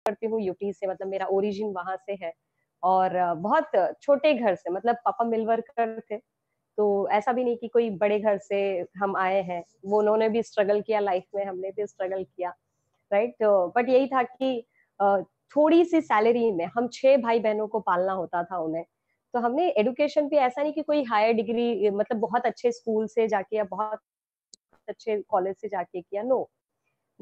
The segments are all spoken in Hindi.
करती हूँ यूपी से, मतलब मेरा ओरिजिन वहाँ से है और बहुत छोटे घर से, मतलब पापा मिल वर्कर थे, तो ऐसा भी नहीं कि कोई बड़े घर से हम आए हैं। वो उन्होंने भी स्ट्रगल किया लाइफ में, हमने भी स्ट्रगल किया, राइट? तो बट यही था कि अ, थोड़ी-सी सैलरी में हम 6 भाई-बहनों को पालना होता था उन्हें। तो हमने एजुकेशन भी ऐसा नहीं कि कोई हायर डिग्री मतलब बहुत अच्छे स्कूल से जाके या बहुत अच्छे कॉलेज से जाके किया, नो।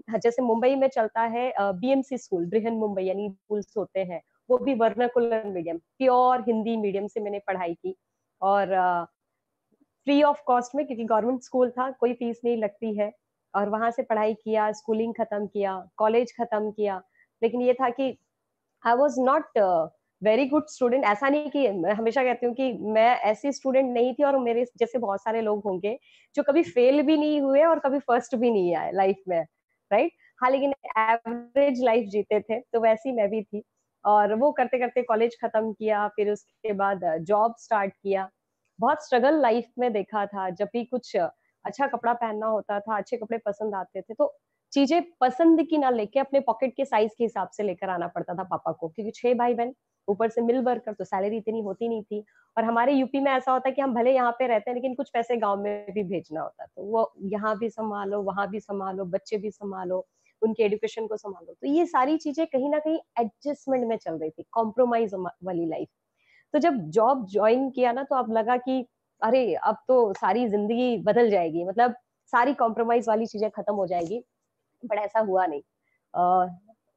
हाँ, जैसे मुंबई में चलता है बीएमसी स्कूल, बृहन मुंबई यानी स्कूल्स होते हैं, वो भी vernacular medium, pure Hindi medium से मैंने पढ़ाई की और फ्री ऑफ कॉस्ट में, क्योंकि गवर्नमेंट स्कूल था, कोई फीस नहीं लगती है और वहाँ से पढ़ाई किया, स्कूलिंग खत्म किया, कॉलेज खत्म किया। लेकिन ये था कि I was not very good student, ऐसा नहीं कि मैं हमेशा कहती हूँ कि मैं ऐसी स्टूडेंट नहीं थी और मेरे जैसे बहुत सारे लोग होंगे, जो कभी फेल भी नहीं हुए और कभी फर्स्ट भी नहीं आए लाइफ में, राइट? हाँ, लेकिन एवरेज लाइफ जीते थे, तो वैसी मैं भी थी और वो करते-करते कॉलेज खत्म किया, फिर उसके बाद जॉब स्टार्ट किया। बहुत स्ट्रगल लाइफ में देखा था, जब भी कुछ अच्छा कपड़ा पहनना होता था, अच्छे कपड़े पसंद आते थे, तो चीज़ें पसंद की ना लेके अपने पॉकेट के साइज़ के हिसाब से लेकर आना पड़ता था पापा को, क्योंकि 6 भाई-बहन, ऊपर से मिल वर्कर, तो सैलरी इतनी होती नहीं थी और हमारे यूपी में ऐसा होता है कि हम भले यहाँ पे रहते हैं, लेकिन कुछ पैसे गाँव में भी भेजना होता है। तो वो यहाँ भी सँभालो, वहाँ भी सँभालो, बच्चे भी सँभालो, उनके एजुकेशन को सँभालो। तो ये सारी चीज़ें कहीं न कहीं एडजस्टमेंट में चल रही थी, कॉम्प्रोमाइज़ वाली लाइफ़। तो जब जॉब जॉइन किया ना, तो अब लगा कि अरे! अब तो सारी ज़िंदगी बदल जाएगी, मतलब सारी कॉम्प्रोमाइज़ वाली चीज़ें खत्म हो जाएगी, बट ऐसा हुआ नहीं। अ,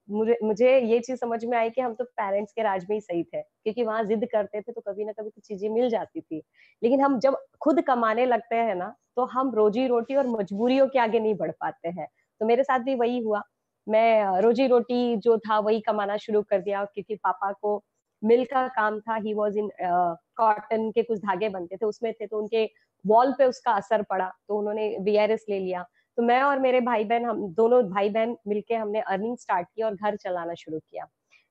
मुझे मुझे ये चीज़ समझ में आई कि हम तो पेरेंट्स के राज में ही सही थे, क्योंकि वहाँ ज़िद करते थे तो कभी न कभी तो चीज़ें मिल जाती थी। लेकिन हम जब खुद कमाने लगते हैं ना, तो हम रोज़ी-रोटी और मजबूरियों के आगे नहीं बढ़ पाते हैं। तो मेरे साथ भी वही हुआ। मैं रोज़ी-रोटी जो था वही कमाना शुरू कर दिया, क्योंकि पापा को मिल का काम था, ही वाज़ इन कॉटन के कुछ धागे बनते थे, उसमें थे, तो उनके वॉल पे उसका असर पड़ा, तो उन्होंने वीआरएस ले लिया। तो मैं और मेरे भाई-बहन, हम दोनों भाई-बहन मिलके हमने अर्निंग स्टार्ट की और घर चलाना शुरू किया।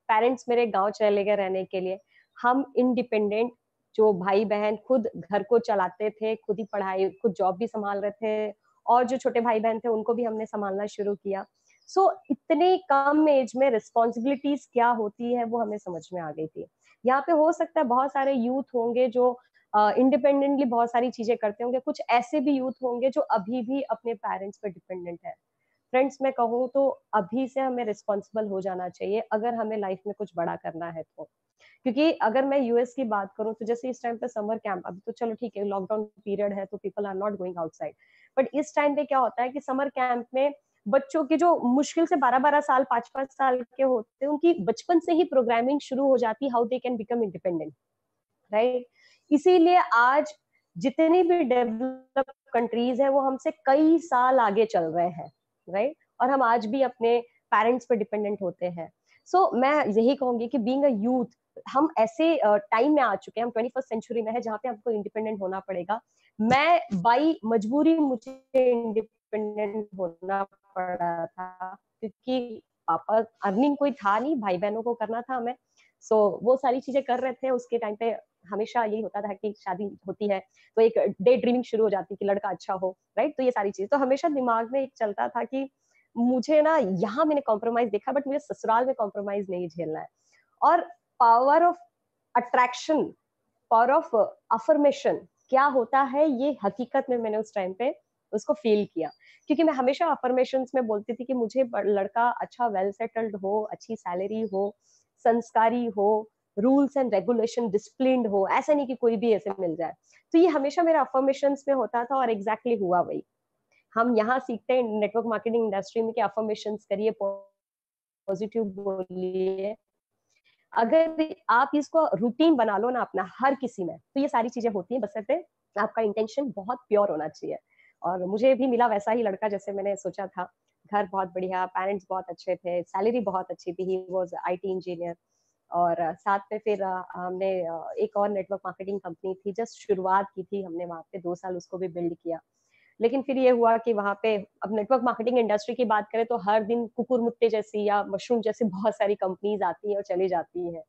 पेरेंट्स मेरे गाँव चले गए रहने के लिए। हम इंडिपेंडेंट, जो भाई-बहन खुद घर को चलाते थे, खुद ही पढ़ाई, खुद जॉब भी सँभाल रहे थे और जो छोटे भाई-बहन थे उनको भी हमने सँभालना शुरू किया। सो इतने कम एज में रिस्पॉन्सिबिलिटीज़ क्या होती है वो हमें समझ में आ गई थी। यहाँ पे हो सकता है बहुत सारे यूथ होंगे जो इंडिपेंडेंटली बहुत सारी चीज़ें करते होंगे, कुछ ऐसे भी यूथ होंगे जो अभी भी अपने पेरेंट्स पे डिपेंडेंट है। फ्रेंड्स, मैं कहूँ तो अभी से हमें रिस्पॉन्सिबल हो जाना चाहिए, अगर हमें लाइफ में कुछ बड़ा करना है तो। क्योंकि अगर मैं यूएस की बात करूँ, तो जैसे इस टाइम पे समर कैंप, अभी तो चलो ठीक है, लॉकडाउन पीरियड है तो people are not going outside. But इस टाइम पे क्या होता है कि समर कैंप में बच्चों के जो मुश्किल से 12-12 साल, 5-5 साल के होते हैं, उनकी बचपन से ही प्रोग्रामिंग शुरू हो जाती है, how they can become independent, right? इसीलिए आज जितनी भी डेवलप्ड कंट्रीज हैं, वो हमसे कई साल आगे चल रहे हैं, राइट? और हम आज भी अपने पेरेंट्स पे डिपेंडेंट होते हैं। सो मैं यही कहूँगी कि बीइंग अ यूथ, हम ऐसे टाइम में आ चुके हैं, हम 21st सेंचुरी में है, जहाँ पे हमको इंडिपेंडेंट होना पड़ेगा। मैं बाई मजबूरी मुझे इंडिपेंडेंट होना पड़ा था, क्योंकि पापा अर्निंग कोई था नहीं, भाई-बहनों को करना था हमें। सो वो सारी चीज़ें कर रहे थे, उसके टाइम पे हमेशा यही होता था कि शादी होती है, तो एक डे ड्रीमिंग शुरू हो जाती है कि लड़का अच्छा हो, राइट? तो ये सारी चीज़ तो हमेशा दिमाग में एक चलता था कि मुझे ना यहाँ मैंने कॉम्प्रोमाइज़ देखा, बट मुझे ससुराल में कॉम्प्रोमाइज़ नहीं झेलना है। और power of attraction, power of affirmation क्या होता है, ये हकीकत में मैंने उस टाइम पे उसको फ़ील किया। क्योंकि मैं हमेशा अफ़र्मेशंस में बोलती थी कि मुझे लड़का अच्छा वेल सेटल्ड हो, अच्छी सैलरी हो, संस्कारी हो, रूल्स एंड रेगुलेशन डिसिप्लिन्ड हो, ऐसा नहीं कि कोई भी ऐसे मिल जाए। तो ये हमेशा मेरा अफ़र्मेशंस में होता था और एग्ज़ैक्टली हुआ वही। हम यहाँ सीखते हैं नेटवर्क मार्केटिंग इंडस्ट्री में कि अफ़र्मेशंस करिए, पॉज़िटिव बोलिए। अगर आप इसको रूटीन बना लो ना अपना हर किसी में, तो ये सारी चीज़ें होती हैं, बशर्ते आपका इंटेंशन बहुत प्योर होना चाहिए। और मुझे भी मिला वैसा ही लड़का जैसे मैंने सोचा था। घर बहुत बढ़िया, पेरेंट्स बहुत अच्छे थे, सैलरी बहुत अच्छी थी, ही वाज़ आईटी इंजीनियर और साथ में फिर हमने एक और नेटवर्क मार्केटिंग कंपनी थी, जस्ट शुरुआत की थी हमने वहाँ पे, 2 साल उसको भी बिल्ड किया। लेकिन फिर ये हुआ कि वहाँ पे अब नेटवर्क मार्केटिंग इंडस्ट्री की बात करें तो हर दिन कुकुर-मुत्ते जैसी या मशरूम जैसी बहुत सारी कंपनीज़ आती हैं और चली जाती हैं।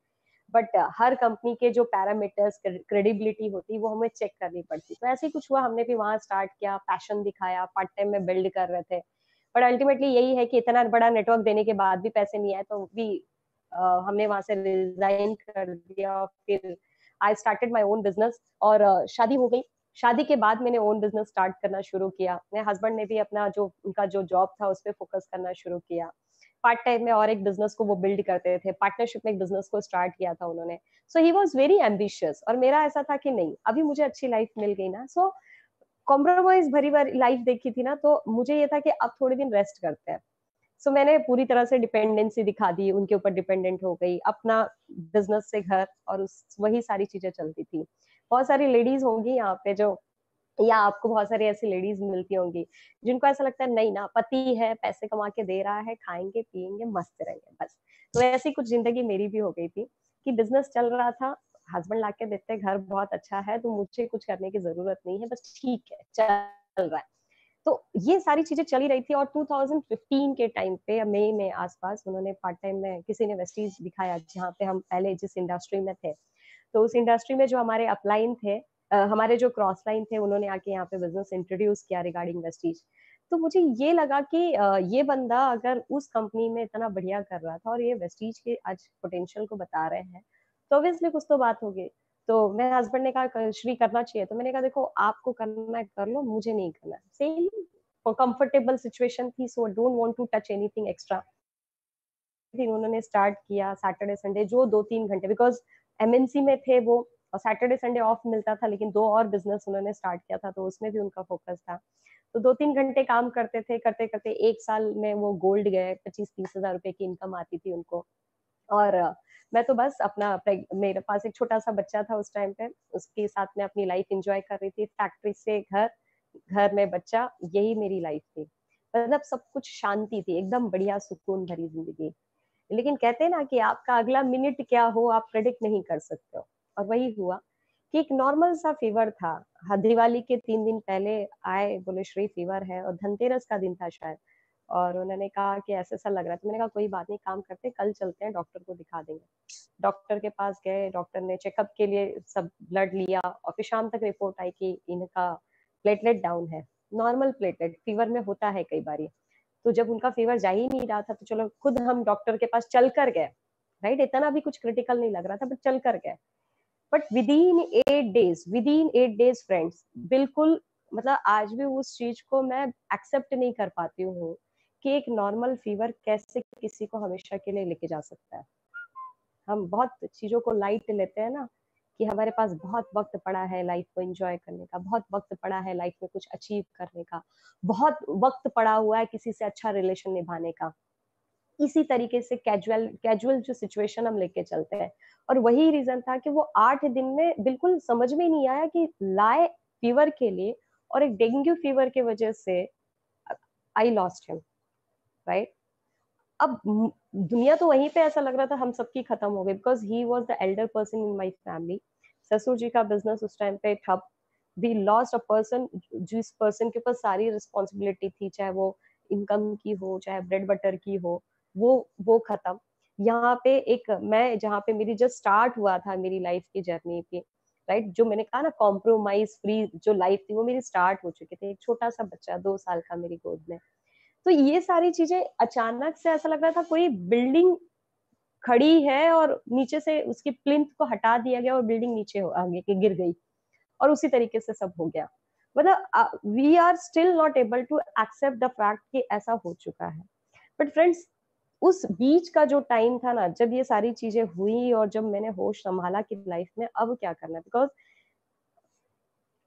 बट हर कंपनी के जो पैरामीटर्स, क्रेडिबिलिटी होती है, वो हमें चेक करनी पड़ती। तो ऐसे ही कुछ हुआ, हमने भी वहाँ स्टार्ट किया, पैशन दिखाया, पार्ट टाइम में बिल्ड कर रहे थे। बट अल्टीमेटली यही है कि इतना बड़ा नेटवर्क देने के बाद भी पैसे नहीं आए, तो वी हमने वहां से रिजाइन कर दिया, फिर I started my own business, और शादी हो गई। शादी के बाद मैंने ओन बिजनेस स्टार्ट करना शुरू किया। मेरे हस्बैंड ने भी अपना जो उनका जो जॉब था उस पर फोकस करना शुरू किया। पार्ट टाइम में और एक बिजनेस को वो बिल्ड करते थे, पार्टनरशिप में एक बिजनेस को स्टार्ट किया था उन्होंने। सो ही वॉज वेरी एम्बिशियस, और मेरा ऐसा था कि नहीं, अभी मुझे अच्छी लाइफ मिल गई ना, सो कॉम्प्रोमाइज भरी भरी लाइफ देखी थी ना, तो मुझे ये था कि अब थोड़े दिन रेस्ट करते हैं। सो मैंने पूरी तरह से डिपेंडेंसी दिखा दी, उनके ऊपर डिपेंडेंट हो गई, अपना बिजनेस से घर, और उस वही सारी चीजें चलती थी। बहुत सारी लेडीज होंगी यहाँ पे जो, या आपको बहुत सारी ऐसी लेडीज मिलती होंगी जिनको ऐसा लगता है नहीं ना, पति है, पैसे कमा के दे रहा है, खाएंगे पिएंगे मस्त रहेंगे बस। तो ऐसी कुछ जिंदगी मेरी भी हो गई थी कि बिजनेस चल रहा था, हस्बैंड ला के देते, घर बहुत अच्छा है, तो मुझे कुछ करने की जरूरत नहीं है, बस ठीक है चल रहा है। तो ये सारी चीजें चली रही थी। और 2015 के टाइम पे मई में आसपास उन्होंने पार्ट टाइम में किसी ने वेस्टीज दिखाया, जहाँ पे हम पहले जिस इंडस्ट्री में थे, तो उस इंडस्ट्री में जो हमारे अपलाइन थे, हमारे जो क्रॉस लाइन थे, उन्होंने आके यहाँ पे बिजनेस इंट्रोड्यूस किया रिगार्डिंग वेस्टीज। तो मुझे ये लगा कि ये बंदा अगर उस कंपनी में इतना बढ़िया कर रहा था और ये वेस्टीज के आज पोटेंशियल को बता रहे हैं, तो ऑब्वियसली कुछ तो बात होगी। तो मेरे हस्बैंड ने कहा श्री करना चाहिए, तो मैंने कहा देखो आपको करना है कर लो, मुझे नहीं करना। सेम कंफर्टेबल सिचुएशन थी, so don't want to touch anything extra. दिन उन्होंने स्टार्ट किया सैटरडे संडे, जो 2-3 घंटे, बिकॉज एमएनसी में थे वो, और सैटरडे संडे ऑफ मिलता था, लेकिन दो और बिजनेस उन्होंने स्टार्ट किया था, तो उसमें भी उनका फोकस था। तो 2-3 घंटे काम करते थे, करते करते 1 साल में वो गोल्ड गए, 25-30 हजार रुपए की इनकम आती थी उनको। और मैं तो बस अपना, मेरे पास एक छोटा सा बच्चा था उस टाइम पे, उसके साथ में अपनी लाइफ एंजॉय कर रही थी। फैक्ट्री से घर, घर में बच्चा, यही मेरी लाइफ थी। मतलब सब कुछ शांति थी, एकदम बढ़िया सुकून भरी जिंदगी। लेकिन कहते हैं ना कि आपका अगला मिनट क्या हो आप प्रेडिक्ट नहीं कर सकते हो, और वही हुआ कि एक नॉर्मल सा फीवर था। दिवाली के 3 दिन पहले आए, बोले श्री फीवर है, और धनतेरस का दिन था शायद, और उन्होंने कहा कि ऐसा ऐसा लग रहा है। तो मैंने कहा कोई बात नहीं, काम करते कल चलते हैं, डॉक्टर को दिखा देंगे। डॉक्टर के पास गए, डॉक्टर ने चेकअप के लिए सब ब्लड लिया, और फिर शाम तक रिपोर्ट आई कि इनका प्लेटलेट डाउन है। नॉर्मल प्लेटलेट फीवर में होता है कई बार। तो जब उनका फीवर जा ही नहीं रहा था, तो चलो खुद हम डॉक्टर के पास चल कर गए, राइट, इतना भी कुछ क्रिटिकल नहीं लग रहा था, बट चल कर गए। But with in 8 days friends, बिल्कुल, मतलब आज भी उस चीज को मैं एक्सेप्ट नहीं कर पाती हूँ कि एक नॉर्मल फीवर कैसे किसी को हमेशा के लिए लेके जा सकता है। हम बहुत चीजों को लाइट लेते हैं ना, कि हमारे पास बहुत वक्त पड़ा है लाइफ को एंजॉय करने का, बहुत वक्त पड़ा है लाइफ में कुछ अचीव करने का, बहुत वक्त पड़ा हुआ है किसी से अच्छा रिलेशन निभाने का। इसी तरीके से कैजुअल कैजुअल जो सिचुएशन हम लेके चलते हैं। और वही रीजन था कि वो 8 दिन में बिल्कुल समझ में नहीं आया कि लाए फीवर के लिए, और एक डेंगू फीवर की वजह से आई लॉस्ट हिम, राइट। अब दुनिया तो वहीं पे ऐसा लग रहा था हम सबकी खत्म हो गई, because he was the Elder person in my family. ससुर जी का बिजनेस उस टाइम पे ठप। वी लॉस्ट अ पर्सन, जिस पर्सन के ऊपर सारी रिस्पॉन्सिबिलिटी थी, चाहे वो इनकम की हो, चाहे ब्रेड बटर की हो, वो खत्म। यहाँ पे एक मैं, जहाँ पे मेरी जस्ट स्टार्ट हुआ था मेरी लाइफ की जर्नी की, राइट, जो मैंने कहा ना कॉम्प्रोमाइज फ्री जो लाइफ थी, वो मेरी स्टार्ट हो चुकी थी। एक छोटा सा बच्चा 2 साल का मेरी गोद में। तो ये सारी चीजें अचानक से ऐसा लग रहा था कोई बिल्डिंग खड़ी है और नीचे से उसकी प्लिंथ को हटा दिया गया और बिल्डिंग नीचे आगे के गिर गई, और उसी तरीके से सब हो गया। मतलब we are still not able to accept the fact कि ऐसा हो चुका है। बट फ्रेंड्स, उस बीच का जो टाइम था ना, जब ये सारी चीजें हुई और जब मैंने होश संभाला कि लाइफ में अब क्या करना है, बिकॉज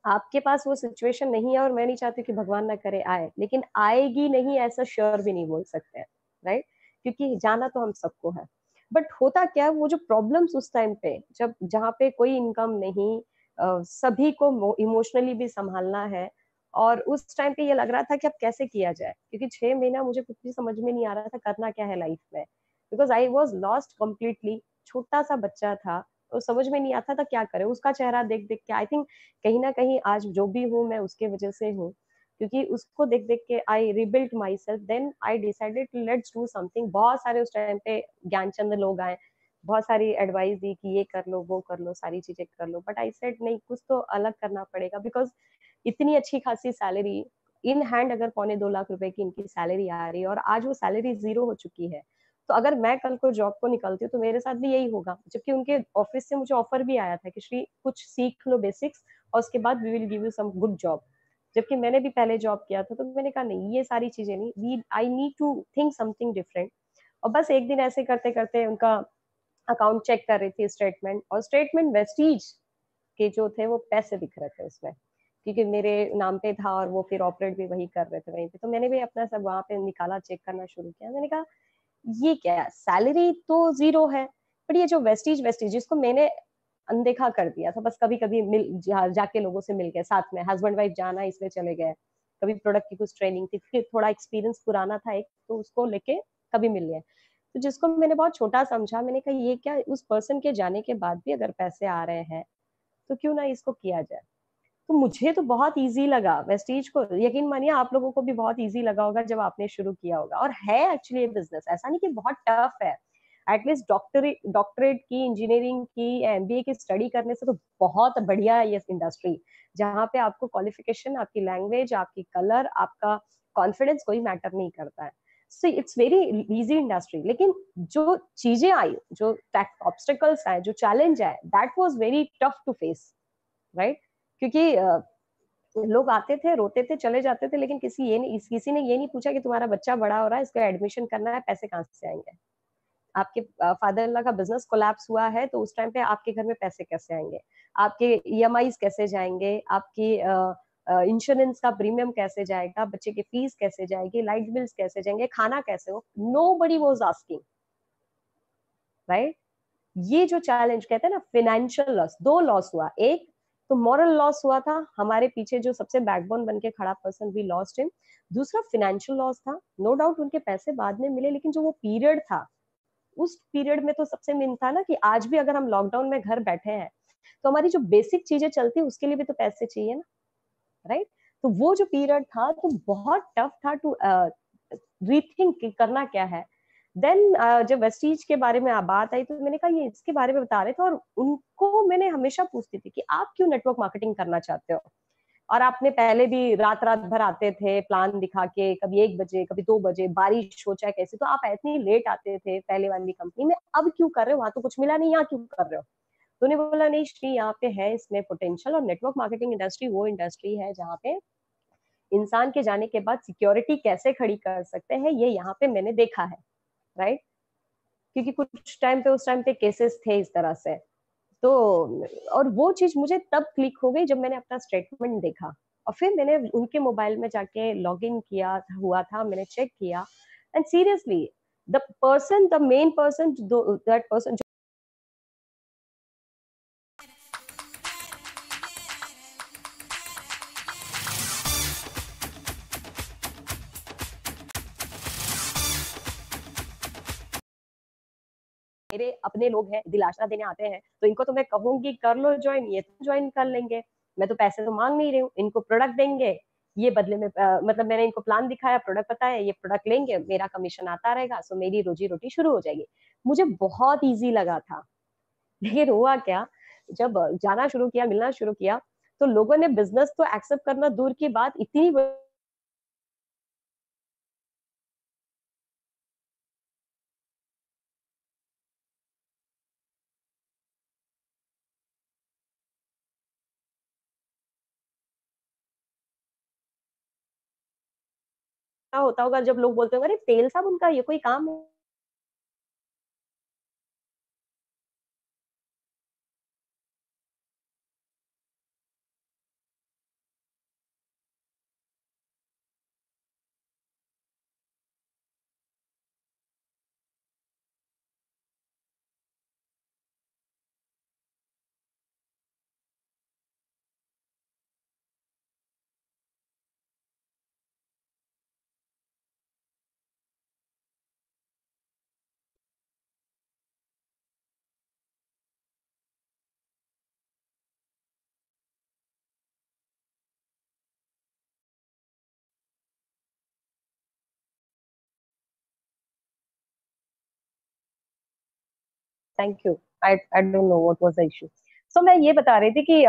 आपके पास वो सिचुएशन नहीं है, और मैं नहीं चाहती कि भगवान ना करे आए, लेकिन आएगी नहीं ऐसा श्योर भी नहीं बोल सकते हैं, राइट, क्योंकि जाना तो हम सबको है। बट होता क्या है, वो जो प्रॉब्लम्स उस टाइम पे, जब जहाँ पे कोई इनकम नहीं, सभी को इमोशनली भी संभालना है, और उस टाइम पे ये लग रहा था कि अब कैसे किया जाए, क्योंकि 6 महीना मुझे कुछ भी समझ में नहीं आ रहा था करना क्या है लाइफ में, because I was lost completely. छोटा सा बच्चा था, तो समझ में नहीं आता था क्या करे। उसका चेहरा देख देख के आई थिंक कहीं ना कहीं आज जो भी हूँ मैं उसके वजह से हूँ, क्योंकि उसको देख देख के I rebuilt myself, then I decided let's do something. बहुत सारे उस टाइम पे ज्ञानचंद लोग आए, बहुत सारी एडवाइस दी कि ये कर लो वो कर लो सारी चीजें कर लो, बट आई सेड नहीं, कुछ तो अलग करना पड़ेगा, बिकॉज इतनी अच्छी खासी सैलरी इन हैंड, अगर 2.25 लाख रुपए की इनकी सैलरी आ रही है और आज वो सैलरी जीरो हो चुकी है, तो अगर मैं कल को जॉब को निकलती हूँ तो मेरे साथ भी यही होगा, जबकि उनके ऑफिस से मुझे ऑफर भी आया था कि श्री कुछ सीख लो बेसिक्स और उसके बाद we will give you some good job. जबकि मैंने भी पहले जॉब किया था, तो मैंने कहा नहीं, ये सारी चीजें नहीं, we I need to think something different. और बस एक दिन ऐसे करते करते उनका अकाउंट चेक कर रही थी, स्टेटमेंट, और स्टेटमेंट वेस्टीज के जो थे वो पैसे दिख रहे थे उसमें, क्योंकि मेरे नाम पे था और वो फिर ऑपरेट भी वही कर रहे थे वहीं पे। तो मैंने भी अपना सब वहां पे निकाला, चेक करना शुरू किया। मैंने कहा ये क्या है, सैलरी तो जीरो है, बट ये जो वेस्टीज वेस्टीज जिसको मैंने अनदेखा कर दिया था, बस कभी कभी जाके लोगों से मिल गए, साथ में हस्बैंड वाइफ जाना इसलिए चले गए, कभी प्रोडक्ट की कुछ ट्रेनिंग थी, फिर थोड़ा एक्सपीरियंस पुराना था एक, तो उसको लेके कभी मिल गए। तो जिसको मैंने बहुत छोटा समझा, मैंने कहा ये क्या, उस पर्सन के जाने के बाद भी अगर पैसे आ रहे हैं तो क्यों ना इसको किया जाए। तो मुझे तो बहुत इजी लगा वेस्टीज को, यकीन मानिए आप लोगों को भी बहुत इजी लगा होगा जब आपने शुरू किया होगा। और है एक्चुअली ये बिजनेस, ऐसा नहीं कि बहुत टफ है। एटलीस्ट डॉक्टरेट की, इंजीनियरिंग की, एमबीए की स्टडी करने से तो बहुत बढ़िया है ये इंडस्ट्री, जहाँ पे आपको क्वालिफिकेशन, आपकी लैंग्वेज, आपकी कलर, आपका कॉन्फिडेंस कोई मैटर नहीं करता है। So it's very easy industry. लेकिन जो चीजें आई, जो ऑब्स्टिकल्स आए, जो चैलेंज आए, that was very tough to face, right? क्योंकि लोग आते थे, रोते थे, चले जाते थे, लेकिन किसी ने ये नहीं पूछा कि तुम्हारा बच्चा बड़ा हो रहा है, इसका एडमिशन करना है, पैसे कहाँ से आएंगे। आपके फादर इन लॉ का बिजनेस कोलैप्स हुआ है, तो उस टाइम पे आपके घर में पैसे कैसे आएंगे, आपके ईएमआईज कैसे जाएंगे, आपकी इंश्योरेंस का प्रीमियम कैसे जाएगा, बच्चे की फीस कैसे जाएगी, लाइट बिल्स कैसे जाएंगे, खाना कैसे हो, nobody was asking, right? ये जो चैलेंज कहते हैं ना, फाइनेंशियल लॉस, दो लॉस हुआ। एक तो मॉरल लॉस हुआ था, हमारे पीछे जो सबसे बैकबोन बन के खड़ा पर्सन, वी लॉस्ट हिम। दूसरा फाइनेंशियल लॉस था, नो डाउट उनके पैसे बाद में मिले, लेकिन जो वो पीरियड था, उस पीरियड में तो सबसे मेन था ना कि आज भी अगर हम लॉकडाउन में घर बैठे हैं, तो हमारी जो बेसिक चीजें चलती है उसके लिए भी तो पैसे चाहिए ना, राइट? तो वो जो पीरियड था तो बहुत टफ था टू रीथिंक करना क्या है। देन जब वेस्टीज के बारे में बात आई, तो मैंने कहा ये इसके बारे में बता रहे थे, और उनको मैंने हमेशा पूछती थी कि आप क्यों नेटवर्क मार्केटिंग करना चाहते हो। और आपने पहले भी रात रात भर आते थे प्लान दिखा के, कभी 1 बजे, कभी 2 बजे, बारिश हो चाहे कैसे, तो आप इतनी लेट आते थे पहले वाली कंपनी में, अब क्यों कर रहे हो, वहां तो कुछ मिला नहीं, यहाँ क्यों कर रहे हो। तो उन्होंने बोला नहीं श्री, यहाँ पे है इसमें पोटेंशियल, और नेटवर्क मार्केटिंग इंडस्ट्री वो इंडस्ट्री है जहाँ पे इंसान के जाने के बाद सिक्योरिटी कैसे खड़ी कर सकते हैं, ये यहाँ पे मैंने देखा है, राइट? क्योंकि कुछ टाइम पे, उस टाइम पे केसेस थे इस तरह से। तो और वो चीज मुझे तब क्लिक हो गई जब मैंने अपना स्टेटमेंट देखा, और फिर मैंने उनके मोबाइल में जाके लॉग इन किया हुआ था, मैंने चेक किया, and seriously the person, the main person, that person मेरे अपने लोग हैं, दिलासा देने आते हैं, तो इनको तो मैं कहूंगी कर लो ज्वाइन, ये तो ज्वाइन कर लेंगे, मैं तो पैसे तो मांग नहीं रही हूँ, इनको प्रोडक्ट देंगे, ये बदले में मतलब मैंने इनको प्लान दिखाया, प्रोडक्ट बताया, ये प्रोडक्ट लेंगे, मेरा कमीशन आता रहेगा, सो मेरी रोजी रोटी शुरू हो जाएगी। मुझे बहुत ईजी लगा था। लेकिन हुआ क्या, जब जाना शुरू किया, मिलना शुरू किया, तो लोगों ने बिजनेस तो एक्सेप्ट करना दूर की बात, इतनी होता होगा जब लोग बोलते होंगे अरे तेल साहब उनका ये कोई काम thank you. I don't know what was the issue. So मैं ये बता रही थी कि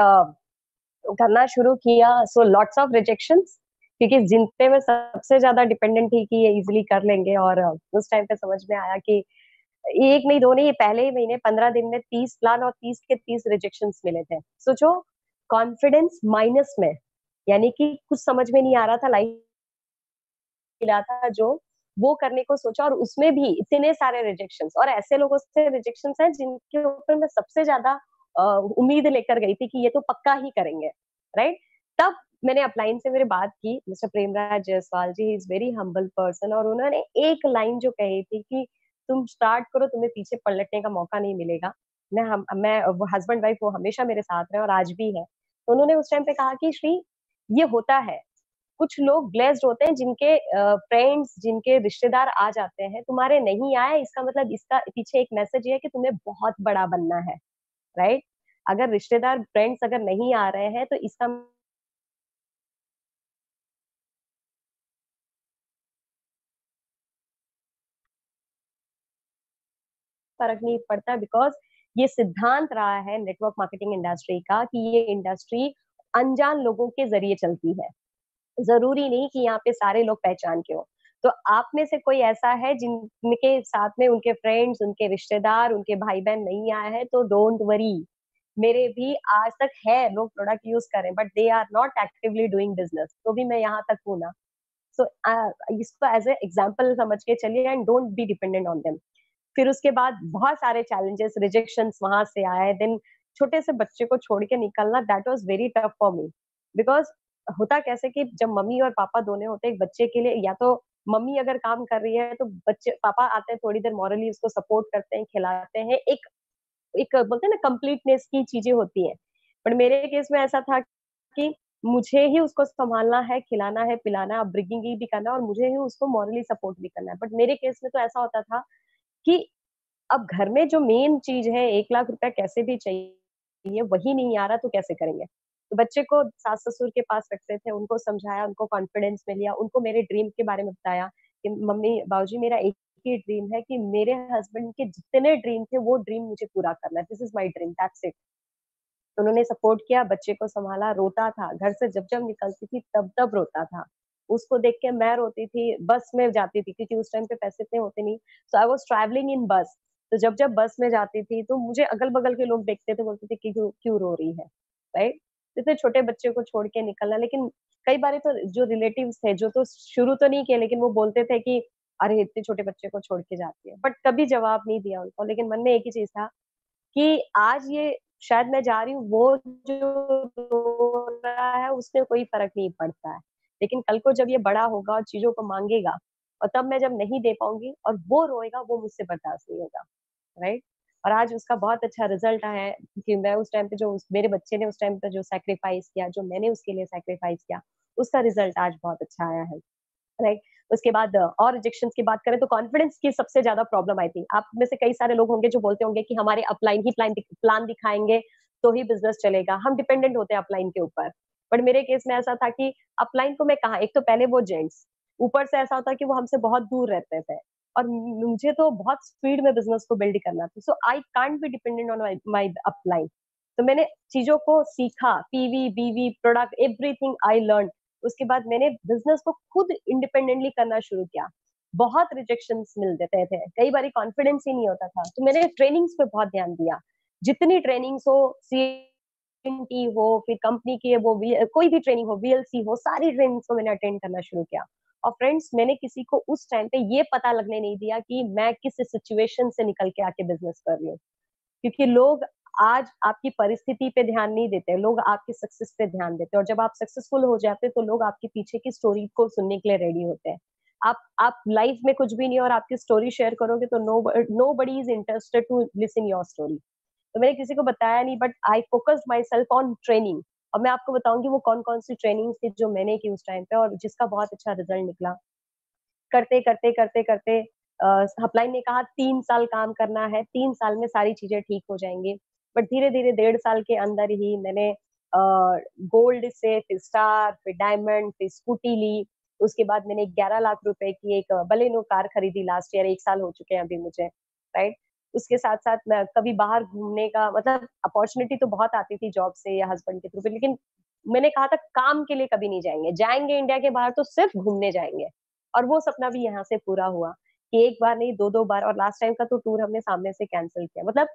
करना शुरू किया, सो लॉट्स ऑफ रिजेक्शंस, क्योंकि जिन पे मैं सबसे ज़्यादा डिपेंडेंट थी कि ये ईज़िली कर लेंगे और उस टाइम पे समझ में आया कि 1 नहीं 2 नहीं, ये पहले ही महीने 15 दिन में 30 प्लान और 30 के 30 रिजेक्शंस मिले थे। सोचो कॉन्फिडेंस माइनस में, यानी कि कुछ समझ में नहीं आ रहा था लाइफ मिला था जो, वो करने को सोचा और उसमें भी इतने सारे रिजेक्शंस और ऐसे लोगों से रिजेक्शंस हैं जिनके ऊपर मैं सबसे ज़्यादा उम्मीद लेकर गई थी कि ये तो पक्का ही करेंगे, राइट? तब मैंने अपलाइन से मेरी बात की, mister Premraj Jaiswal ji, he is very humble person और उन्होंने एक लाइन जो कही थी कि तुम स्टार्ट करो, तुम्हें पीछे पलटने का मौका नहीं मिलेगा। मैं वो हस्बैंड वाइफ वो हमेशा मेरे साथ रहे और आज भी है। तो उन्होंने उस टाइम पे कहा कि श्री, ये होता है, कुछ लोग ब्लेस्ड होते हैं जिनके फ्रेंड्स, जिनके रिश्तेदार आ जाते हैं, तुम्हारे नहीं आए इसका मतलब इसका पीछे एक मैसेज ये है कि तुम्हें बहुत बड़ा बनना है, राइट? अगर रिश्तेदार, फ्रेंड्स अगर नहीं आ रहे हैं तो इसका फ़र्क नहीं पड़ता बिकॉज़ ये सिद्धांत रहा है नेटवर्क मार्केटिंग इंडस्ट्री का कि ये इंडस्ट्री अनजान लोगों के ज़रिए चलती है। ज़रूरी नहीं कि यहाँ पे सारे लोग पहचान के हों। तो आप में से कोई ऐसा है जिनके साथ में उनके फ्रेंड्स, उनके रिश्तेदार, उनके भाई-बहन नहीं आए हैं तो डोंट वरी। मेरे भी आज तक है लोग प्रोडक्ट यूज़ कर रहे हैं but they are not actively doing business तो भी मैं यहाँ तक हूँ ना। सो इसको एज़ अ एग्ज़ाम्पल समझ के चलिए and don't be dependent on them. फिर उसके बाद बहुत सारे चैलेंजेस, रिजेक्शंस वहाँ से आए, देन छोटे से बच्चे को छोड़ के निकलना that was very tough for me because होता कैसे कि जब मम्मी और पापा दोनों होते हैं एक बच्चे के लिए या तो मम्मी अगर काम कर रही है तो बच्चे पापा आते हैं थोड़ी देर मॉरली उसको सपोर्ट करते हैं, खिलाते हैं, एक एक बोलते हैं ना कंप्लीटनेस की चीज़ें होती हैं। बट मेरे केस में ऐसा था कि मुझे ही उसको सँभालना है, खिलाना है, पिलाना है, अपब्रिंगिंग भी करना है और मुझे ही उसको मॉरली सपोर्ट भी करना है। बट मेरे केस में तो ऐसा होता था कि अब घर में जो मेन चीज़ है 1 लाख रुपया कैसे भी चाहिए, वही नहीं आ रहा तो कैसे करेंगे? तो बच्चे को सास-ससुर के पास रखते थे, उनको समझाया, उनको कॉन्फिडेंस में लिया, उनको मेरे ड्रीम के बारे में बताया कि मम्मी, बाबूजी मेरा एक ही ड्रीम है कि मेरे हस्बैंड के जितने ड्रीम थे वो ड्रीम मुझे पूरा करना है। This is my dream, that's it. तो उन्होंने सपोर्ट किया, बच्चे को सँभाला, रोता था, घर से जब-जब निकलती थी तब-तब रोता था। उसको देख के मैं रोती थी, बस में जाती थी क्योंकि उस टाइम पे पैसे इतने होते नहीं, सो आई वाज़ ट्रैवलिंग इन बस। तो जब-जब बस में जाती थी, तो मुझे अगल-बगल के लोग देखते थे, बोलते थे कि क्यों क्यों रो रही है, राइट? इतने छोटे बच्चे को छोड़ के निकलना लेकिन कई बारी तो जो रिलेटिव्स थे, जो तो शुरू तो नहीं किए लेकिन वो बोलते थे कि, "अरे! इतने छोटे बच्चे को छोड़ के जाती है।" बट कभी जवाब नहीं दिया उनको, लेकिन मन में एक ही चीज़ था कि आज ये शायद मैं जा रही हूँ, वो जो रो रहा है उससे कोई फ़र्क नहीं पड़ता है। लेकिन कल को जब ये बड़ा होगा और चीज़ों को माँगेगा और तब मैं जब नहीं दे पाऊँगी और वो रोएगा, वो मुझसे बर्दाश्त नहीं होगा, राइट? और आज उसका बहुत अच्छा रिज़ल्ट आया है कि मैं उस टाइम पे जो उस मेरे बच्चे ने उस टाइम पे जो सैक्रिफ़ाइस किया, जो मैंने उसके लिए सैक्रिफ़ाइस किया, उसका रिज़ल्ट आज बहुत अच्छा आया है। राइट? उसके बाद और रिजेक्शंस की बात करें तो कॉन्फिडेंस की सबसे ज़्यादा प्रॉब्लम आई थी। आप में से कई सारे लोग होंगे जो बोलते होंगे कि हमारे अपलाइन ही प्लान दिखाएँगे तो ही बिज़नेस चलेगा। हम डिपेंडेंट होते हैं अपलाइन के ऊपर। बट मेरे केस में ऐसा था कि अपलाइन को मैं कहाँ एक तो पहले वो जेंट्स, ऊपर से ऐसा होता है कि वो हमसे बहुत दूर रहते थे और मुझे तो बहुत स्पीड में बिज़नेस को बिल्ड करना था। So I can't be dependent on my my upline. तो मैंने चीज़ों को सीखा, पीवी, बीवी, प्रोडक्ट एवरीथिंग आई लर्न्ड। उसके बाद मैंने बिज़नेस को खुद इंडिपेंडेंटली करना शुरू किया। बहुत रिजेक्शंस मिल देते थे, कई बारी कॉन्फिडेंस ही नहीं होता था, तो मैंने ट्रेनिंग्स पे बहुत ध्यान दिया। जितनी ट्रेनिंग्स हो, सीएनटी हो, फिर कंपनी की वो कोई भी ट्रेनिंग हो, वीएलसी हो, सारी ट्रेनिंग्स को मैंने अटेंड करना शुरू किया। और फ्रेंड्स मैंने किसी को उस टाइम पे ये पता लगने नहीं दिया कि मैं किस सिचुएशन से निकल के आके बिज़नेस कर रही हूँ। क्योंकि लोग आज आपकी परिस्थिति पे ध्यान नहीं देते, लोग आपकी सक्सेस पे ध्यान देते हैं और जब आप सक्सेसफुल हो जाते हैं, तो लोग आपके पीछे की स्टोरी को सुनने के लिए रेडी होते हैं। आप लाइफ में कुछ भी नहीं और आपकी स्टोरी शेयर करोगे तो nobody is interested to listen your story. तो मैंने किसी को बताया नहीं but I focused myself on training और मैं आपको बताऊँगी वो कौन-कौन सी ट्रेनिंग्स थी जो मैंने की उस टाइम पे और जिसका बहुत अच्छा रिजल्ट निकला। करते अपलाइन ने कहा 3 साल काम करना है, 3 साल में सारी चीज़ें ठीक हो जाएँगी। बट धीरे-धीरे 1.5 साल के अंदर ही मैंने गोल्ड से फिर स्टार, फिर डायमंड, फिर स्कूटी ली। उसके बाद मैंने 11 लाख रुपए की एक बलेनो कार खरीदी लास्ट ईयर 1 साल हो चुके हैं अभी मुझे, राइट? उसके साथ-साथ मैं कभी बाहर घूमने का मतलब अपॉर्च्युनिटी तो बहुत आती थी जॉब से या हस्बैंड के थ्रू पे लेकिन मैंने कहा था काम के लिए कभी नहीं जाएंगे, जाएंगे इंडिया के बाहर तो सिर्फ घूमने जाएंगे। और वो सपना भी यहाँ से पूरा हुआ कि एक बार नहीं, दो दो बार, और लास्ट टाइम का तो टूर हमने सामने से कैंसिल किया। मतलब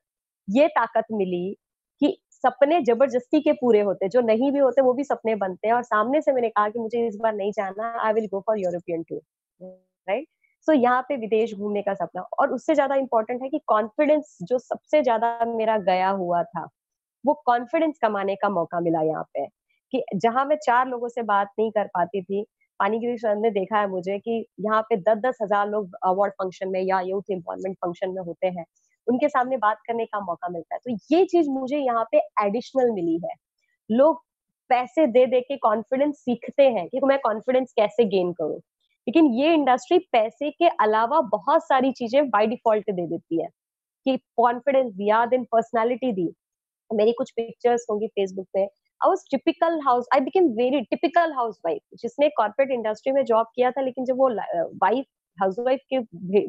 ये ताकत मिली कि सपने जबरदस्ती के पूरे होते, जो नहीं भी होते वो भी सपने बनते हैं। और सामने से मैंने कहा कि मुझे इस बार नहीं जाना, I will go for European tour, right. So यहाँ पे विदेश घूमने का सपना, और उससे ज्यादा इंपॉर्टेंट है कि कॉन्फिडेंस जो सबसे ज्यादा मेरा गया हुआ था, वो कॉन्फिडेंस कमाने का मौका मिला यहाँ पे। कि जहां मैं 4 लोगों से बात नहीं कर पाती थी, पानीगिरी सर ने देखा है मुझे कि यहाँ पे 10-10 हजार लोग अवार्ड फंक्शन में या यूथ एम्पावरमेंट फंक्शन में होते हैं, उनके सामने बात करने का मौका मिलता है। तो ये चीज मुझे यहाँ पे एडिशनल मिली है। लोग पैसे दे दे के कॉन्फिडेंस सीखते हैं कि मैं कॉन्फिडेंस कैसे गेन करूं, लेकिन ये इंडस्ट्री पैसे के अलावा बहुत सारी चीजें बाय डिफॉल्ट दे देती है। कि कॉन्फिडेंस दिया, देन पर्सनालिटी दी। मेरी कुछ पिक्चर्स होंगी फेसबुक पे, I was typical house, I became very typical housewife, जिसने कॉर्पोरेट इंडस्ट्री में जॉब किया था, लेकिन जब वो वाइफ, हाउसवाइफ के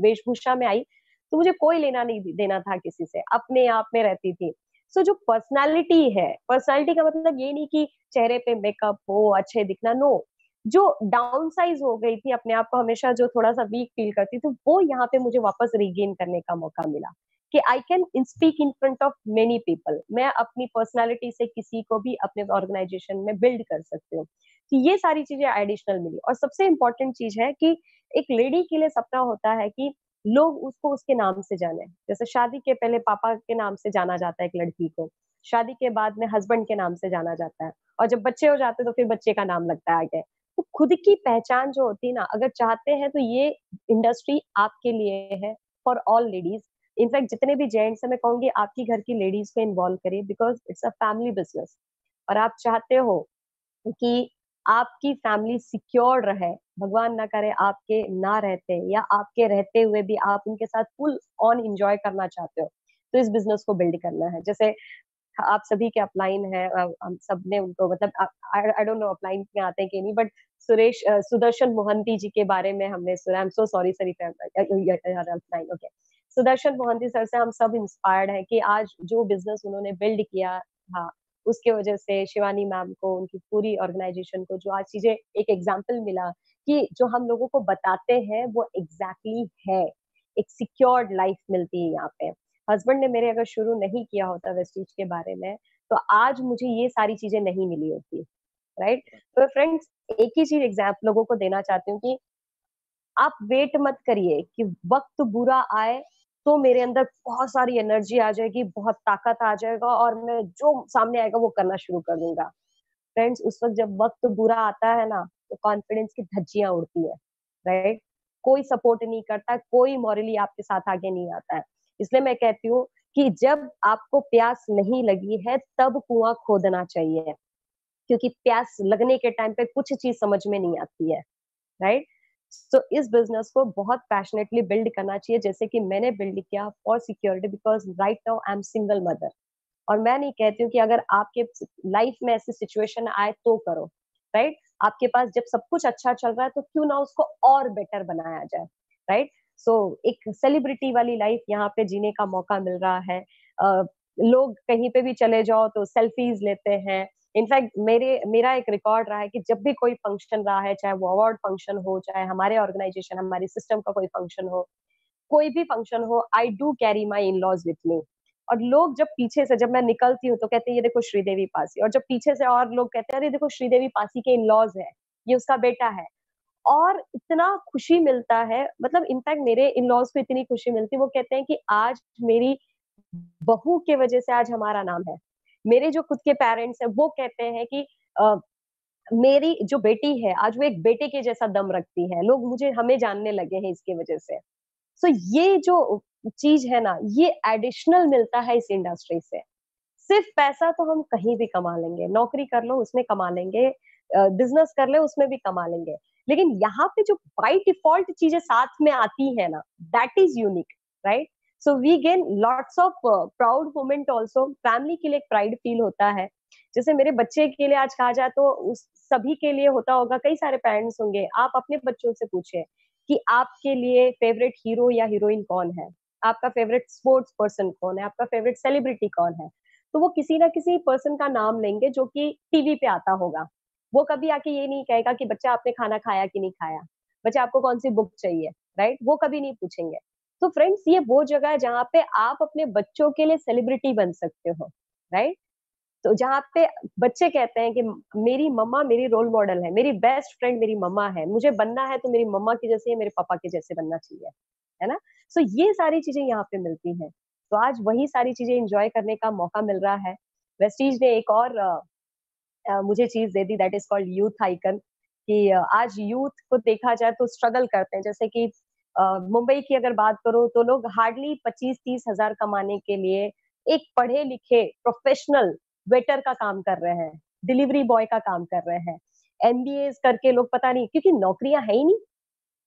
वेशभूषा में आई, तो मुझे कोई लेना नहीं देना था किसी से, अपने आप में रहती थी। सो जो पर्सनालिटी है, पर्सनालिटी का मतलब ये नहीं कि चेहरे पे मेकअप हो, अच्छे दिखना, नो। जो डाउन साइज हो गई थी अपने आप को, हमेशा जो थोड़ा सा वीक फील करती थी, वो यहाँ पे मुझे वापस रिगेन करने का मौका मिला कि I can speak in front of many people. मैं अपनी पर्सनालिटी से किसी को भी अपने ऑर्गेनाइजेशन में बिल्ड कर सकती हूँ। तो ये सारी चीजें एडिशनल मिली। और सबसे इम्पोर्टेंट चीज है कि एक लेडी के लिए सपना होता है कि लोग उसको उसके नाम से जाने। जैसे शादी के पहले पापा के नाम से जाना जाता है एक लड़की को, शादी के बाद में हस्बैंड के नाम से जाना जाता है, और जब बच्चे हो जाते हैं तो फिर बच्चे का नाम लगता है आगे। तो खुद की पहचान जो होती है ना, अगर चाहते हैं तो ये इंडस्ट्री आपके लिए है, फॉर ऑल लेडीज। इनफैक्ट जितने भी जेंट्स हैं, मैं कहूंगी आपकी घर की लेडीज को इन्वॉल्व करिए, because it's a family business. और आप चाहते हो कि आपकी फैमिली सिक्योर रहे, भगवान ना करे आपके ना रहते या आपके रहते हुए भी आप उनके साथ फुल ऑन एंजॉय करना चाहते हो, तो इस बिजनेस को बिल्ड करना है। जैसे आप सभी के अपलाइन है, हम सब ने उनको, मतलब आई डोंट नो अपलाइन में आते हैं कि नहीं, बट सुदर्शन मोहंती जी के बारे में हमने सुना। I am so sorry sir if upline, okay. Sudarshan Mohanty sir से हम सब इंस्पायर्ड हैं कि आज जो बिजनेस उन्होंने बिल्ड किया था, उसके वजह से शिवानी मैम को, उनकी पूरी ऑर्गेनाइजेशन को जो आज चीजें, एक एग्जाम्पल मिला कि जो हम लोगों को बताते हैं वो एग्जैक्टली है। एक सिक्योर्ड लाइफ मिलती है यहाँ पे। हस्बैंड ने मेरे अगर शुरू नहीं किया होता वेस्टीज के बारे में, तो आज मुझे ये सारी चीजें नहीं मिली होती, राइट। तो फ्रेंड्स, एक ही चीज एग्जाम्पल लोगों को देना चाहती हूँ कि आप वेट मत करिए कि वक्त बुरा आए तो मेरे अंदर बहुत सारी एनर्जी आ जाएगी, बहुत ताकत आ जाएगा और मैं जो सामने आएगा वो करना शुरू कर दूंगा। फ्रेंड्स, उस वक्त जब वक्त बुरा आता है ना, तो कॉन्फिडेंस की धज्जियां उड़ती है, राइट। कोई सपोर्ट नहीं करता, कोई मॉरली आपके साथ आगे नहीं आता है। इसलिए मैं कहती हूँ कि जब आपको प्यास नहीं लगी है तब कुआं खोदना चाहिए, क्योंकि प्यास लगने के टाइम पे कुछ चीज समझ में नहीं आती है, राइट। तो इस बिजनेस को बहुत पैशनेटली बिल्ड करना चाहिए, जैसे कि मैंने बिल्ड किया for security, because right now I am single mother. और मैं नहीं कहती हूँ कि अगर आपके लाइफ में ऐसी सिचुएशन आए तो करो, राइट। आपके पास जब सब कुछ अच्छा चल रहा है तो क्यों ना उसको और बेटर बनाया जाए, राइट। सो एक सेलिब्रिटी वाली लाइफ यहाँ पे जीने का मौका मिल रहा है। लोग कहीं पे भी चले जाओ तो सेल्फीज लेते हैं। इनफैक्ट मेरा एक रिकॉर्ड रहा है कि जब भी कोई फंक्शन रहा है, चाहे वो अवार्ड फंक्शन हो, चाहे हमारे ऑर्गेनाइजेशन, हमारी सिस्टम का कोई फंक्शन हो, कोई भी फंक्शन हो, I do carry my in laws with me. और लोग जब पीछे से, जब मैं निकलती हूँ तो कहते हैं ये देखो श्रीदेवी पासी, और जब पीछे से और लोग कहते हैं अरे देखो श्रीदेवी पासी के इन लॉज है, ये उसका बेटा है। और इतना खुशी मिलता है, मतलब इनफैक्ट मेरे इन लॉज को इतनी खुशी मिलती है, वो कहते हैं कि आज मेरी बहू के वजह से आज हमारा नाम है। मेरे जो खुद के पेरेंट्स हैं वो कहते हैं कि अ, मेरी जो बेटी है आज वो एक बेटे के जैसा दम रखती है, लोग मुझे हमें जानने लगे हैं इसकी वजह से। सो ये जो चीज है ना, ये एडिशनल मिलता है इस इंडस्ट्री से। सिर्फ पैसा तो हम कहीं भी कमा लेंगे, नौकरी कर लो उसमें कमा लेंगे, बिजनेस कर ले उसमें भी कमा लेंगे, लेकिन यहाँ पे जो बाई डिफॉल्ट चीजें साथ में आती है ना, that is unique, right. So we gain lots of proud moment also. Family के लिए एक प्राइड फील होता है। जैसे मेरे बच्चे के लिए आज कहा जाए तो उस सभी के लिए होता होगा, कई सारे पेरेंट्स होंगे, आप अपने बच्चों से पूछिए कि आपके लिए फेवरेट हीरो या हीरोइन कौन है, आपका फेवरेट स्पोर्ट्स पर्सन कौन है, आपका फेवरेट सेलिब्रिटी कौन है। तो वो किसी ना किसी पर्सन का नाम लेंगे जो कि टीवी पे आता होगा। वो कभी आके ये नहीं कहेगा कि बच्चा आपने खाना खाया कि नहीं खाया, बच्चा आपको कौन सी बुक चाहिए, राइट? वो कभी नहीं पूछेंगे। तो फ्रेंड्स, ये वो जगह है जहाँ पे आप अपने बच्चों के लिए सेलिब्रिटी बन सकते हो, राइट? तो जहाँ पे बच्चे कहते हैं कि मेरी मम्मा मेरी रोल मॉडल है, मेरी बेस्ट फ्रेंड मेरी मम्मा है, मुझे बनना है तो मेरी मम्मा की जैसे या मेरे पापा के जैसे बनना चाहिए, है ना? सो ये सारी चीजें यहाँ पे मिलती हैं। तो आज वही सारी चीजें एंजॉय करने का मौका मिल रहा है। वेस्टीज ने एक और मुझे चीज दे दी, that is called youth icon, कि आज यूथ को देखा जाए तो स्ट्रगल करते हैं। जैसे कि मुंबई की अगर बात करो तो लोग हार्डली 25-30 हजार कमाने के लिए एक पढ़े लिखे प्रोफेशनल वेटर का काम कर रहे हैं, डिलीवरी बॉय का काम कर रहे हैं, एमबीए करके लोग, पता नहीं, क्योंकि नौकरियां है ही नहीं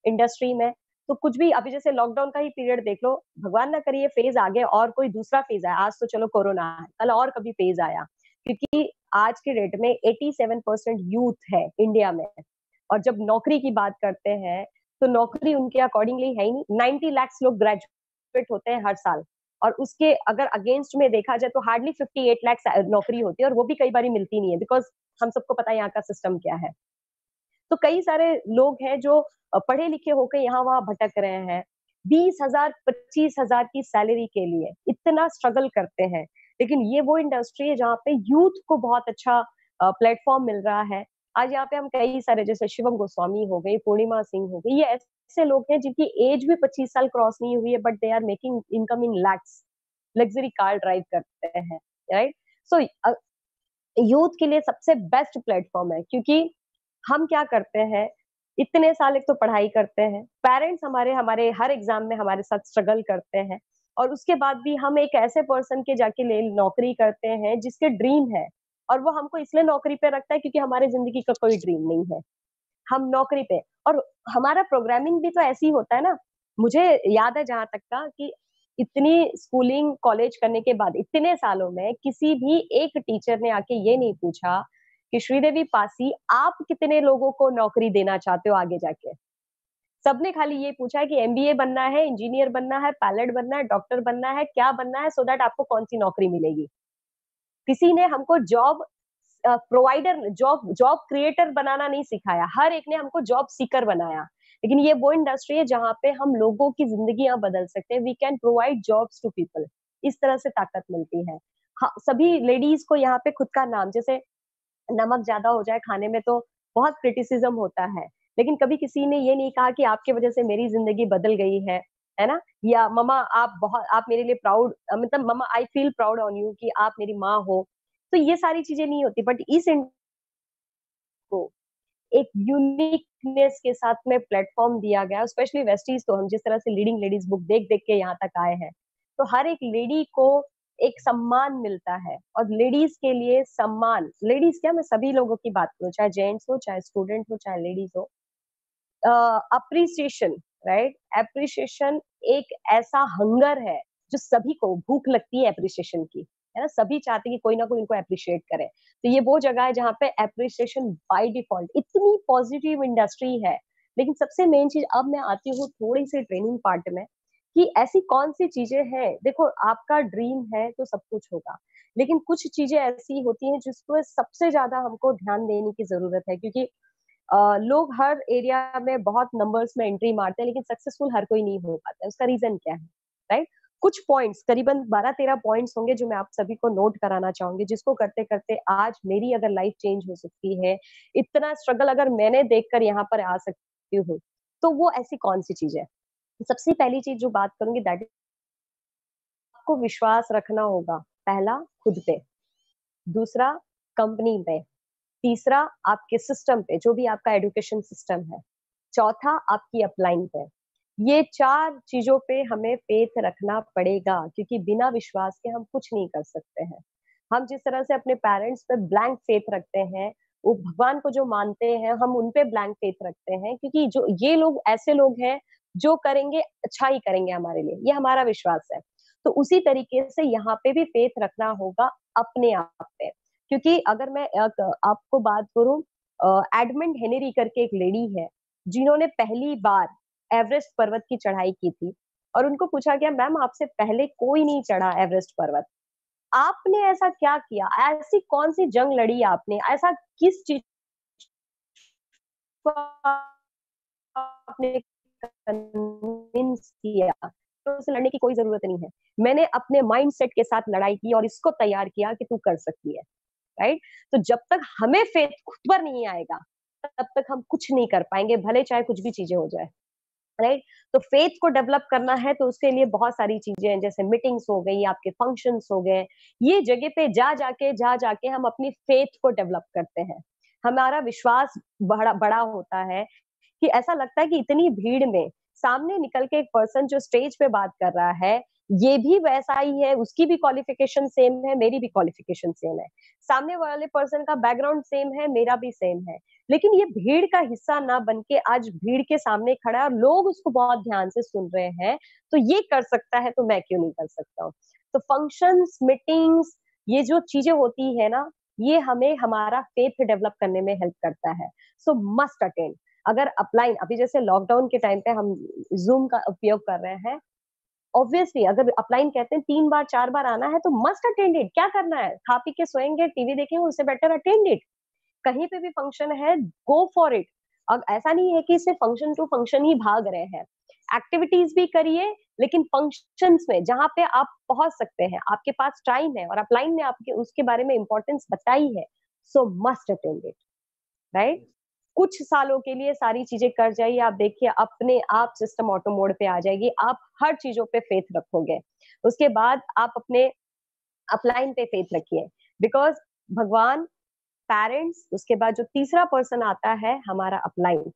इंडस्ट्री में। तो कुछ भी, अभी जैसे लॉकडाउन का ही पीरियड देख लो, भगवान ना करे ये फेज आगे और कोई दूसरा फेज आया। आज तो चलो कोरोना है, कल और कभी फेज आया, क्योंकि आज के डेट में 87% यूथ है इंडिया में। और जब नौकरी की बात करते हैं तो नौकरी उनके अकॉर्डिंगली है ही नहीं। 90 लाख लोग ग्रेजुएट होते हैं हर साल, और उसके अगर अगेंस्ट में देखा जाए तो हार्डली 58 लाख नौकरी होती है, और वो भी कई बार मिलती नहीं है, बिकॉज हम सबको पता है यहाँ का सिस्टम क्या है। तो कई सारे लोग हैं जो पढ़े लिखे होकर यहाँ वहां भटक रहे हैं, 20,000 25,000 की सैलरी के लिए इतना स्ट्रगल करते हैं। लेकिन ये वो इंडस्ट्री है जहाँ पे यूथ को बहुत अच्छा प्लेटफॉर्म मिल रहा है। आज यहाँ पे हम कई सारे, जैसे शिवम गोस्वामी हो गई, पूर्णिमा सिंह हो गई, ये ऐसे लोग हैं जिनकी एज भी 25 साल क्रॉस नहीं हुई है, but they are making income in lakhs, luxury car drive करते हैं, राइट? सो यूथ के लिए सबसे बेस्ट प्लेटफॉर्म है, क्योंकि हम क्या करते हैं, इतने साल एक तो पढ़ाई करते हैं, पेरेंट्स हमारे हमारे हर एग्जाम में हमारे साथ स्ट्रगल करते हैं, और उसके बाद भी हम एक ऐसे पर्सन के जाके ले नौकरी करते हैं जिसके ड्रीम है, और वो हमको इसलिए नौकरी पे रखता है क्योंकि हमारे जिंदगी का कोई ड्रीम नहीं है, हम नौकरी पे। और हमारा प्रोग्रामिंग भी तो ऐसे ही होता है ना। मुझे याद है जहां तक का कि इतनी स्कूलिंग कॉलेज करने के बाद इतने सालों में किसी भी एक टीचर ने आके ये नहीं पूछा कि श्रीदेवी पासी, आप कितने लोगों को नौकरी देना चाहते हो आगे जाके। सबने खाली ये पूछा है कि एमबीए बनना है, इंजीनियर बनना है, पायलट बनना है, डॉक्टर बनना है, क्या बनना है, सो दैट आपको कौन सी नौकरी मिलेगी। किसी ने हमको job provider, job job creator बनाना नहीं सिखाया, हर एक ने हमको जॉब सीकर बनाया। लेकिन ये वो इंडस्ट्री है जहाँ पे हम लोगों की जिंदगियां बदल सकते हैं, we can provide jobs to people. इस तरह से ताकत मिलती है। हाँ, सभी लेडीज को यहाँ पे खुद का नाम, जैसे नमक ज्यादा हो जाए खाने में तो बहुत क्रिटिसिज्म होता है, लेकिन कभी किसी ने ये नहीं कहा कि आपकी वजह से मेरी जिंदगी बदल गई है ना? या मम्मा आप बहुत, आप मेरे लिए प्राउड, मतलब mumma I feel proud on you कि आप मेरी माँ हो। तो ये सारी चीजें नहीं होती, बट इस को एक यूनिकनेस के साथ में प्लेटफॉर्म दिया गया, स्पेशली वेस्टीज। तो हम जिस तरह से लीडिंग लेडीज बुक देख देख के यहाँ तक आए हैं, तो हर एक लेडी को एक सम्मान मिलता है। और लेडीज के लिए सम्मान, लेडीज क्या, मैं सभी लोगों की बात करूँ, चाहे जेंट्स हो, चाहे स्टूडेंट हो, चाहे लेडीज हो, अप्रिसिएशन, राइट? अप्रिसिएशन एक ऐसा हंगर है जो सभी को भूख लगती है अप्रिसिएशन की, है ना? सभी चाहते हैं कि कोई ना कोई इनको अप्रिशिएट करे। तो ये वो जगह है जहाँ पे अप्रिसिएशन बाय डिफॉल्ट, इतनी पॉजिटिव इंडस्ट्री है। लेकिन सबसे मेन चीज, अब मैं आती हूँ थोड़ी सी ट्रेनिंग पार्ट में, कि ऐसी कौन सी चीजें हैं, देखो आपका ड्रीम है तो सब कुछ होगा, लेकिन कुछ चीजें ऐसी होती हैं जिसको सबसे ज्यादा हमको ध्यान देने की जरूरत है, क्योंकि लोग हर एरिया में बहुत नंबर्स में एंट्री मारते हैं, लेकिन सक्सेसफुल हर कोई नहीं हो पाता है। उसका रीजन क्या है, राइट? कुछ पॉइंट्स, करीबन 12-13 पॉइंट्स होंगे जो मैं आप सभी को नोट कराना चाहूंगी, जिसको करते करते आज मेरी अगर लाइफ चेंज हो सकती है, इतना स्ट्रगल अगर मैंने देखकर यहाँ पर आ सकती हूँ, तो वो ऐसी कौन सी चीज है। सबसे पहली चीज जो बात करूंगी, दैट आपको विश्वास रखना होगा। पहला, खुद पे। दूसरा, कंपनी पे। तीसरा, आपके सिस्टम पे, जो भी आपका एजुकेशन सिस्टम है। चौथा, आपकी अपलाइन पे। ये 4 चीजों पे हमें फेथ रखना पड़ेगा, क्योंकि बिना विश्वास के हम कुछ नहीं कर सकते हैं। हम जिस तरह से अपने पेरेंट्स पे ब्लैंक फेथ रखते हैं, वो भगवान को जो मानते हैं, हम उन पे ब्लैंक फेथ रखते हैं, क्योंकि जो ये लोग ऐसे लोग हैं जो करेंगे, अच्छा ही करेंगे हमारे लिए, ये हमारा विश्वास है। तो उसी तरीके से यहाँ पे भी फेथ रखना होगा अपने आप पे। क्योंकि अगर मैं आपको बात करूं, एडमंड हेनरी करके एक लेडी है, जिन्होंने पहली बार एवरेस्ट पर्वत की चढ़ाई की थी, और उनको पूछा गया, मैम आपसे पहले कोई नहीं चढ़ा एवरेस्ट पर्वत, आपने ऐसा क्या किया? ऐसी कौन-सी जंग लड़ी आपने? ऐसा किस चीज़ को आपने कन्विंस किया? तो उसे लड़ने की कोई ज़रूरत नहीं है। मैंने अपने माइंडसेट के साथ लड़ाई की और इसको तैयार किया कि तू कर सकती है, राइट? तो जब तक हमें फेथ खुद पर नहीं आएगा, तब तक हम कुछ नहीं कर पाएँगे, भले चाहे कुछ भी चीज़ें हो जाए। राइट? तो फेथ को डेवलप करना है तो उसके लिए बहुत सारी चीजें हैं, जैसे मीटिंग्स हो गई, आपके फंक्शंस हो गए। ये जगह पे जा जाके हम अपनी फेथ को डेवलप करते हैं। हमारा विश्वास बड़ा बड़ा होता है कि ऐसा लगता है कि इतनी भीड़ में सामने निकल के एक पर्सन जो स्टेज पे बात कर रहा है, ये भी वैसा ही है, उसकी भी क्वालिफिकेशन सेम है, मेरी भी क्वालिफिकेशन सेम है। सामने वाले पर्सन का बैकग्राउंड सेम है, मेरा भी सेम है। लेकिन ये भीड़ का हिस्सा ना बन के आज भीड़ के सामने खड़ा है और लोग उसको बहुत ध्यान से सुन रहे हैं, तो ये कर सकता है तो मैं क्यों नहीं कर सकता हूँ? तो फंक्शंस, मीटिंग्स ये जो चीज़ें होती है ना, ये हमें हमारा फेथ डेवलप करने में हेल्प करता है। सो मस्ट अटेंड। अगर अपलाइन अभी जैसे लॉकडाउन के टाइम पे हम ज़ूम का उपयोग कर रहे हैं, ऑब्वियसली अगर अपलाइन कहते हैं 3 बार 4 बार आना है तो मस्ट अटेंड इट। क्या करना है? खा पी के सोएँगे, टीवी देखेंगे उससे बेटर अटेंड इट। कहीं पे भी फंक्शन है, गो फॉर इट। अब ऐसा नहीं है कि सिर्फ फंक्शन टू फंक्शन ही भाग रहे हैं। एक्टिविटीज भी करिए, लेकिन फंक्शंस में जहाँ पे आप पहुंच सकते हैं, आपके पास टाइम है और अपलाइन ने आपके उसके बारे में इंपॉर्टेंस बताई है, सो मस्ट अटेंड इट, राइट? कुछ सालों के लिए सारी चीजें कर जाइए, आप देखिए अपने आप सिस्टम ऑटो मोड पे आ जाएगी, आप हर चीजों पे फेथ रखोगे। उसके बाद आप अपने अपलाइन पे फेथ रखिए, बिकॉज भगवान, पेरेंट्स, उसके बाद जो तीसरा पर्सन आता है हमारा अपलाइन,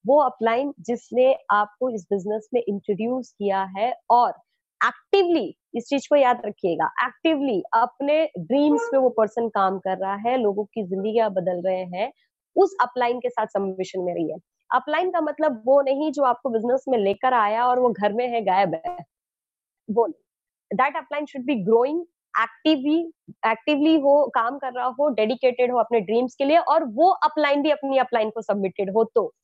वो अपलाइन जिसने आपको इस बिजनेस में इंट्रोड्यूस किया है और एक्टिवली, इस चीज को याद रखिएगा, एक्टिवली अपने ड्रीम्स पे वो पर्सन काम कर रहा है, लोगों की जिंदगियां बदल रहे हैं, उस अपलाइन के साथ सबमिशन में रहिए। अपलाइन का मतलब वो नहीं जो आपको बिजनेस में लेकर आया और वो घर में है, गायब है, वो that upline should be growing actively, actively हो, काम कर रहा हो, डेडिकेटेड हो अपने ड्रीम्स के लिए, और वो अपलाइन भी अपनी अपलाइन को सबमिटेड हो, तो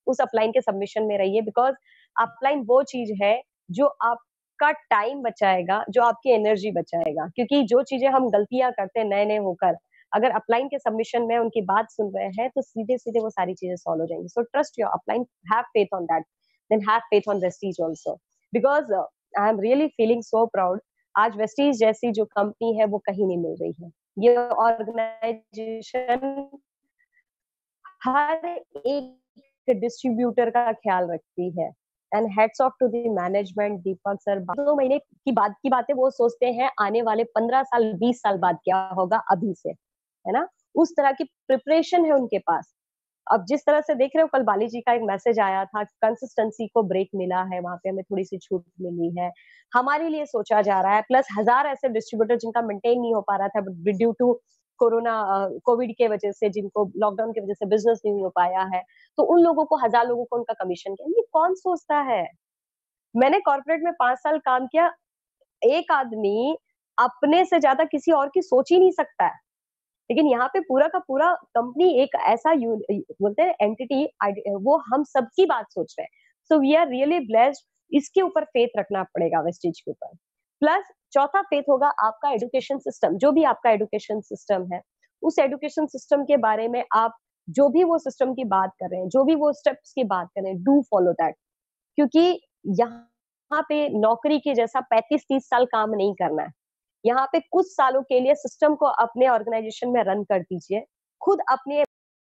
उस अपलाइन के सबमिशन में रहिए। बिकॉज अपलाइन वो चीज है जो आपका टाइम बचाएगा, जो आपकी एनर्जी बचाएगा, क्योंकि जो चीजें हम गलतियां करते हैं नए नए होकर, अगर अपलाइन के सबमिशन में उनकी बात सुन रहे हैं तो सीधे सीधे वो सारी चीजें सॉल्व हो जाएंगी। So trust your upline, have faith on that, then have faith on Vestige also, because I am really feeling so proud. आज वेस्टीज जैसी जो कंपनी है वो कहीं नहीं मिल रही है। ये ऑर्गेनाइजेशन हर एक डिस्ट्रीब्यूटर का ख्याल रखती है, and heads off to the management Deepak sir. 2 महीने की बात की बातें वो सोचते हैं आने वाले 15 साल 20 साल बाद क्या होगा अभी से, है ना? उस तरह की प्रिपरेशन है उनके पास। अब जिस तरह से देख रहे हो, कल बाली जी का एक मैसेज आया था, कंसिस्टेंसी को ब्रेक मिला है, वहां पे हमें थोड़ी सी छूट मिली है, हमारे लिए सोचा जा रहा है। प्लस हजार ऐसे डिस्ट्रीब्यूटर जिनका मेंटेन नहीं हो पा रहा था ड्यू टू कोरोना, कोविड के वजह से, जिनको लॉकडाउन की वजह से बिजनेस नहीं हो पाया है, तो उन लोगों को, हजार लोगों को उनका कमीशन किया। ये कौन सोचता है? मैंने कॉर्पोरेट में 5 साल काम किया, एक आदमी अपने से ज्यादा किसी और की सोच ही नहीं सकता है। लेकिन यहाँ पे पूरा का पूरा कंपनी एक ऐसा बोलते हैं एंटिटी, वो हम सबकी बात सोच रहे हैं। So we are really blessed. इसके ऊपर फेथ रखना पड़ेगा वेस्टीज के ऊपर। प्लस चौथा फेथ होगा आपका एजुकेशन सिस्टम, जो भी आपका एजुकेशन सिस्टम है, उस एजुकेशन सिस्टम के बारे में आप जो भी वो सिस्टम की बात कर रहे हैं, जो भी वो स्टेप्स की बात कर रहे हैं, डू फॉलो दैट। क्योंकि यहाँ पे नौकरी के जैसा 35-30 साल काम नहीं करना है। यहाँ पे कुछ सालों के लिए सिस्टम को अपने ऑर्गेनाइजेशन में रन कर दीजिए, खुद अपने